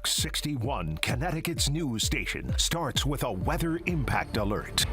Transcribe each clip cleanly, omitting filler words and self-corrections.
Fox 61, Connecticut's news station, starts with a weather impact alert.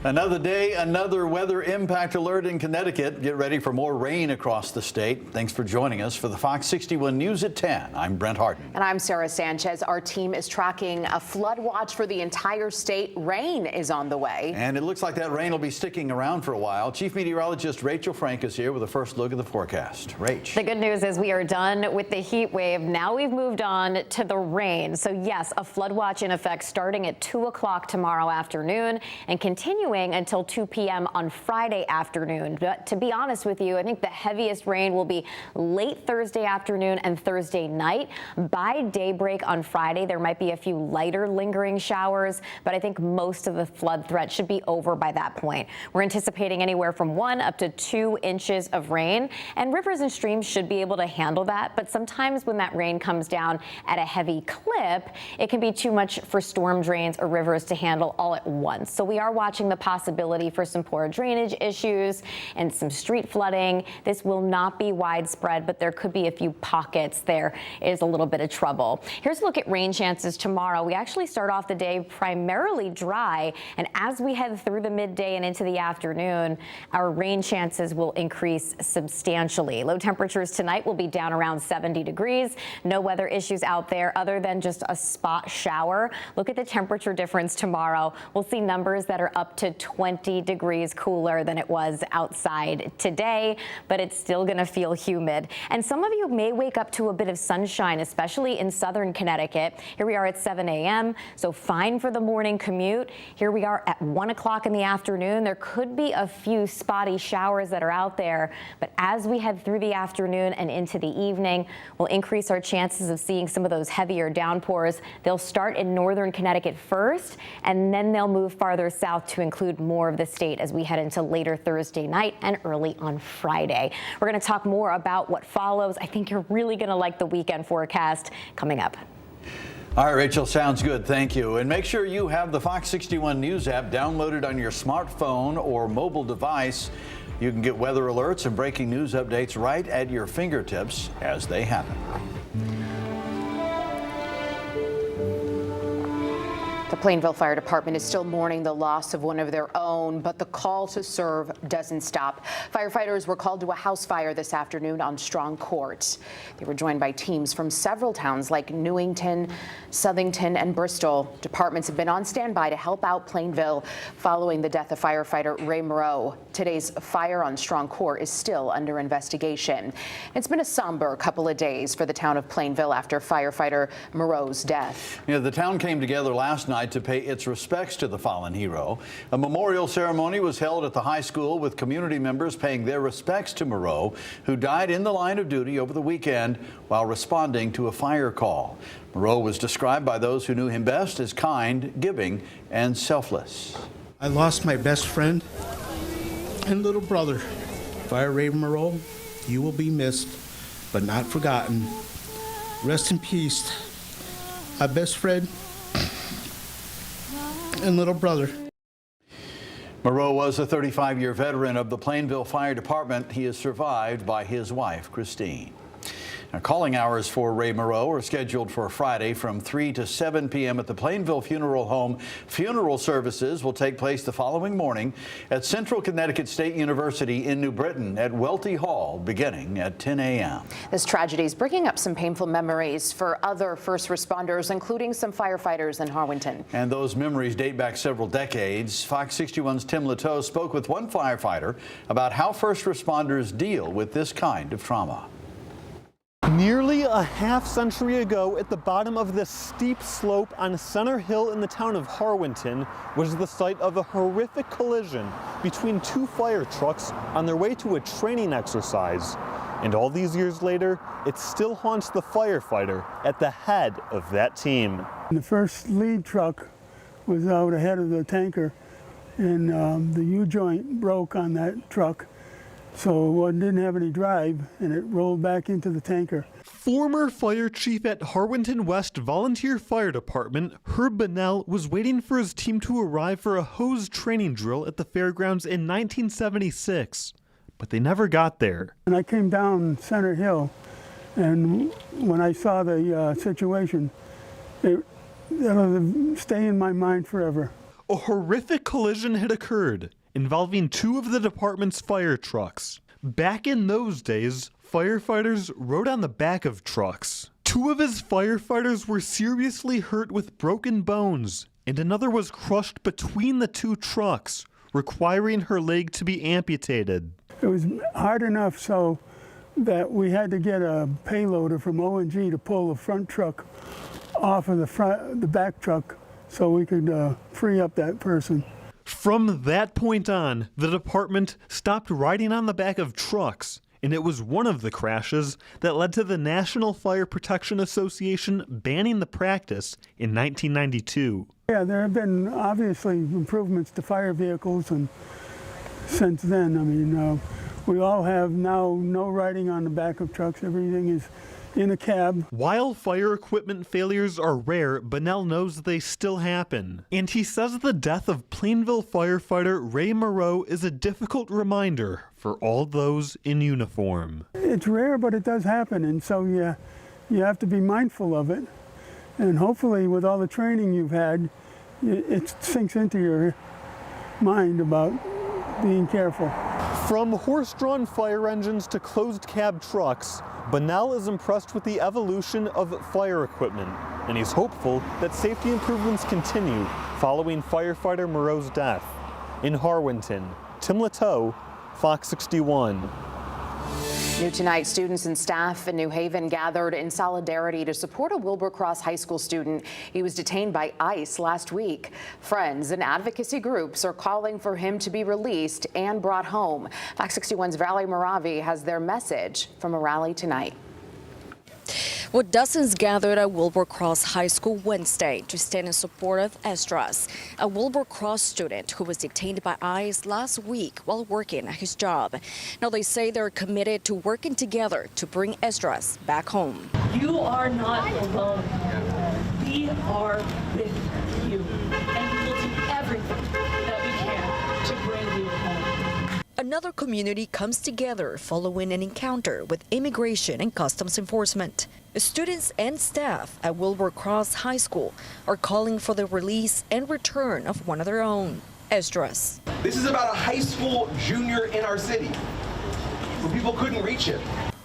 Another day, another weather impact alert in Connecticut. Get ready for more rain across the state. Thanks for joining us for the Fox 61 News at 10. I'm Brent Harden. And I'm Sarah Sanchez. Our team is tracking a flood watch for the entire state. Rain is on the way. And it looks like that rain will be sticking around for a while. Chief Meteorologist Rachel Frank is here with a first look at the forecast. Rach. The good news is we are done with the heat wave. Now we've moved on to the rain. So yes, a flood watch in effect starting at 2 o'clock tomorrow afternoon and continuing until 2 p.m. on Friday afternoon. But to be honest with you, I think the heaviest rain will be late Thursday afternoon and Thursday night. By daybreak on Friday, there might be a few lighter lingering showers, but I think most of the flood threat should be over by that point. We're anticipating anywhere from 1 up to 2 inches of rain, and rivers and streams should be able to handle that. But sometimes when that rain comes down at a heavy clip, it can be too much for storm drains or rivers to handle all at once. So we are watching the possibility for some poor drainage issues and some street flooding. This will not be widespread, but there could be a few pockets. There is a little bit of trouble. Here's a look at rain chances tomorrow. We actually start off the day primarily dry, and as we head through the midday and into the afternoon, our rain chances will increase substantially. Low temperatures tonight will be down around 70 degrees. No weather issues out there other than just a spot shower. Look at the temperature difference tomorrow. We'll see numbers that are up to 20 degrees cooler than it was outside today, but it's still going to feel humid. And some of you may wake up to a bit of sunshine, especially in southern Connecticut. Here we are at 7 a.m., so fine for the morning commute. Here we are at 1 o'clock in the afternoon. There could be a few spotty showers that are out there, but as we head through the afternoon and into the evening, we'll increase our chances of seeing some of those heavier downpours. They'll start in northern Connecticut first, and then they'll move farther south to include more of the state as we head into later Thursday night and early on Friday. We're going to talk more about what follows. I think you're really going to like the weekend forecast coming up. All right, Rachel, sounds good. Thank you. And make sure you have the Fox 61 News app downloaded on your smartphone or mobile device. You can get weather alerts and breaking news updates right at your fingertips as they happen. The Plainville Fire Department is still mourning the loss of one of their own, but the call to serve doesn't stop. Firefighters were called to a house fire this afternoon on Strong Court. They were joined by teams from several towns like Newington, Southington, and Bristol. Departments have been on standby to help out Plainville following the death of firefighter Ray Maro. Today's fire on Strong Court is still under investigation. It's been a somber couple of days for the town of Plainville after firefighter Maro's death. Yeah, the town came together last night to pay its respects to the fallen hero. A memorial ceremony was held at the high school with community members paying their respects to Maro, who died in the line of duty over the weekend while responding to a fire call. Maro was described by those who knew him best as kind, giving, and selfless. I lost my best friend and little brother. Fire Ray Maro, you will be missed, but not forgotten. Rest in peace. My best friend and little brother. Maro was a 35-year veteran of the Plainville Fire Department. He is survived by his wife, Christine. Now, calling hours for Ray Maro are scheduled for Friday from 3 to 7 p.m. at the Plainville Funeral Home. Funeral services will take place the following morning at Central Connecticut State University in New Britain at Welty Hall, beginning at 10 a.m. This tragedy is bringing up some painful memories for other first responders, including some firefighters in Harwinton. And those memories date back several decades. Fox 61's Tim Latow spoke with one firefighter about how first responders deal with this kind of trauma. Nearly a half-century ago, at the bottom of this steep slope on Center Hill in the town of Harwinton was the site of a horrific collision between two fire trucks on their way to a training exercise. And all these years later, it still haunts the firefighter at the head of that team. The first lead truck was out ahead of the tanker, and the U-joint broke on that truck. So it didn't have any drive, and it rolled back into the tanker. Former fire chief at Harwinton West Volunteer Fire Department, Herb Bunnell, was waiting for his team to arrive for a hose training drill at the fairgrounds in 1976, but they never got there. And I came down Center Hill, And when I saw the situation, it'll stay in my mind forever. A horrific collision had occurred involving two of the department's fire trucks. Back in those days, firefighters rode on the back of trucks. Two of his firefighters were seriously hurt with broken bones, and another was crushed between the two trucks, requiring her leg to be amputated. It was hard enough so that we had to get a payloader from O&G to pull the front truck off of the back truck so we could free up that person. From that point on, the department stopped riding on the back of trucks, and it was one of the crashes that led to the National Fire Protection Association banning the practice in 1992. Yeah, there have been obviously improvements to fire vehicles, and since then, I mean, we all have now no riding on the back of trucks. Everything is in a cab. While fire equipment failures are rare, Bunnell knows they still happen. And he says the death of Plainville firefighter Ray Maro is a difficult reminder for all those in uniform. It's rare, but it does happen, and so you have to be mindful of it. And hopefully with all the training you've had, it sinks into your mind about being careful. From horse-drawn fire engines to closed cab trucks, Bunnell is impressed with the evolution of fire equipment, and he's hopeful that safety improvements continue following firefighter Maro's death. In Harwinton, Tim Latow, Fox 61. New tonight, students and staff in New Haven gathered in solidarity to support a Wilbur Cross High School student. He was detained by ICE last week. Friends and advocacy groups are calling for him to be released and brought home. Fox 61's Valerie Moravi has their message from a rally tonight. Well, dozens gathered at Wilbur Cross High School Wednesday to stand in support of Esdras, a Wilbur Cross student who was detained by ICE last week while working at his job. Now they say they're committed to working together to bring Esdras back home. You are not alone. We are with you, and we will do everything that we can to bring you home. Another community comes together following an encounter with Immigration and Customs Enforcement. Students and staff at Wilbur Cross High School are calling for the release and return of one of their own, Esdras. This is about a high school junior in our city where people couldn't reach him.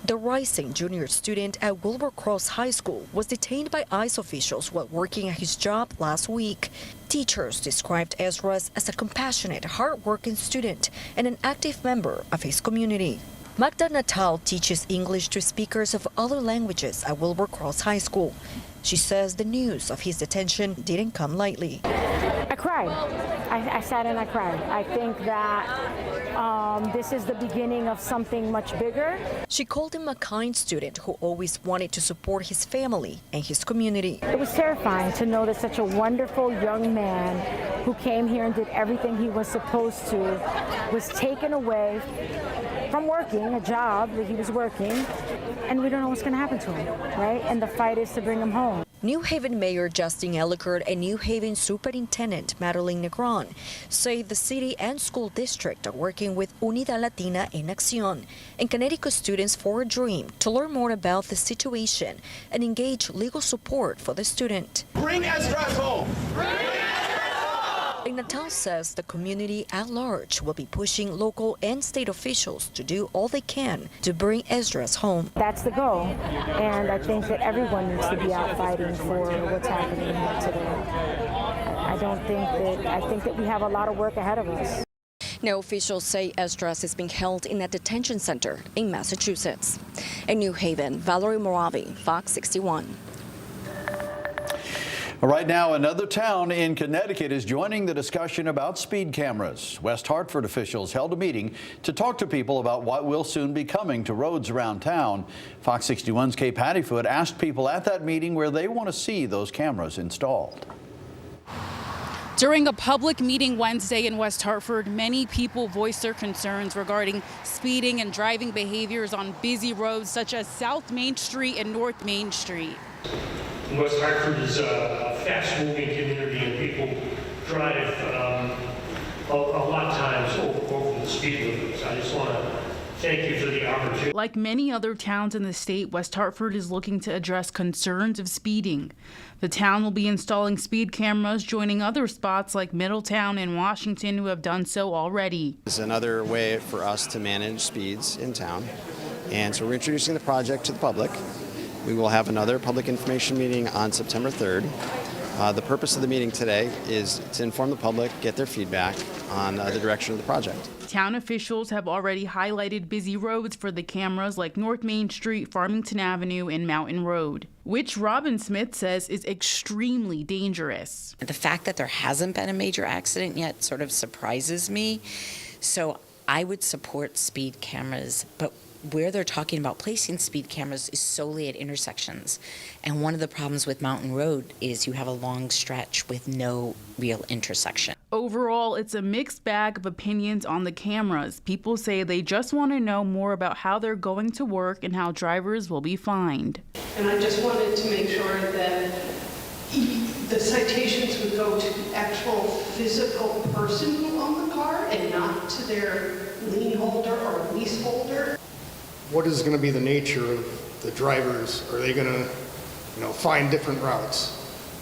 The rising junior student at Wilbur Cross High School was detained by ICE officials while working at his job last week. Teachers described Esdras as a compassionate, hardworking student and an active member of his community. Magda Natal teaches English to speakers of other languages at Wilbur Cross High School. She says the news of his detention didn't come lightly. I cried. I sat and I cried. I think that this is the beginning of something much bigger. She called him a kind student who always wanted to support his family and his community. It was terrifying to know that such a wonderful young man who came here and did everything he was supposed to was taken away from working, a job that he was working, and we don't know what's going to happen to him, right? And the fight is to bring him home. New Haven Mayor Justin Ellicott and New Haven Superintendent Madeline Negron say the city and school district are working with Unidad Latina en Acción and Connecticut Students for a Dream to learn more about the situation and engage legal support for the student. Bring Esdras home! Natal says the community at large will be pushing local and state officials to do all they can to bring Esdras home. That's the goal, and I think that everyone needs to be out fighting for what's happening here today. I think that we have a lot of work ahead of us. Now officials say Esdras is being held in a detention center in Massachusetts. In New Haven, Valerie Moravi, Fox 61. Right now, another town in Connecticut is joining the discussion about speed cameras. West Hartford officials held a meeting to talk to people about what will soon be coming to roads around town. Fox 61's Kay Pattyfoot asked people at that meeting where they want to see those cameras installed. During a public meeting Wednesday in West Hartford, many people voiced their concerns regarding speeding and driving behaviors on busy roads such as South Main Street and North Main Street. West Hartford is a fast-moving community, and people drive a lot of times over the speed limits. I just want to Thank you for the opportunity. Like many other towns in the state, West Hartford is looking to address concerns of speeding. The town will be installing speed cameras, joining other spots like Middletown and Washington who have done so already. It's another way for us to manage speeds in town. And so we're introducing the project to the public. We will have another public information meeting on September 3rd. The purpose of the meeting today is to inform the public, get their feedback on the direction of the project. Town officials have already highlighted busy roads for the cameras like North Main Street, Farmington Avenue, and Mountain Road, which Robin Smith says is extremely dangerous. The fact that there hasn't been a major accident yet sort of surprises me. So I would support speed cameras, but where they're talking about placing speed cameras is solely at intersections. And one of the problems with Mountain Road is you have a long stretch with no real intersection. Overall, it's a mixed bag of opinions on the cameras. People say they just want to know more about how they're going to work and how drivers will be fined. And I just wanted to make sure that the citations would go to the actual physical person who owned the car and not to their lien holder or lease holder. What is going to be the nature of the drivers? Are they going to, find different routes?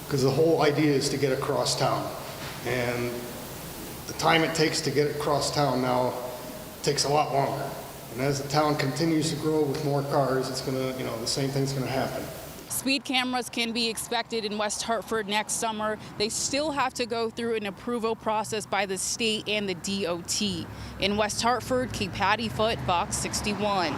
Because the whole idea is to get across town. And the time it takes to get across town now takes a lot longer. And as the town continues to grow with more cars, it's going to, the same thing's going to happen. Speed cameras can be expected in West Hartford next summer. They still have to go through an approval process by the state and the DOT. In West Hartford, Kate Patty Foot, Fox 61.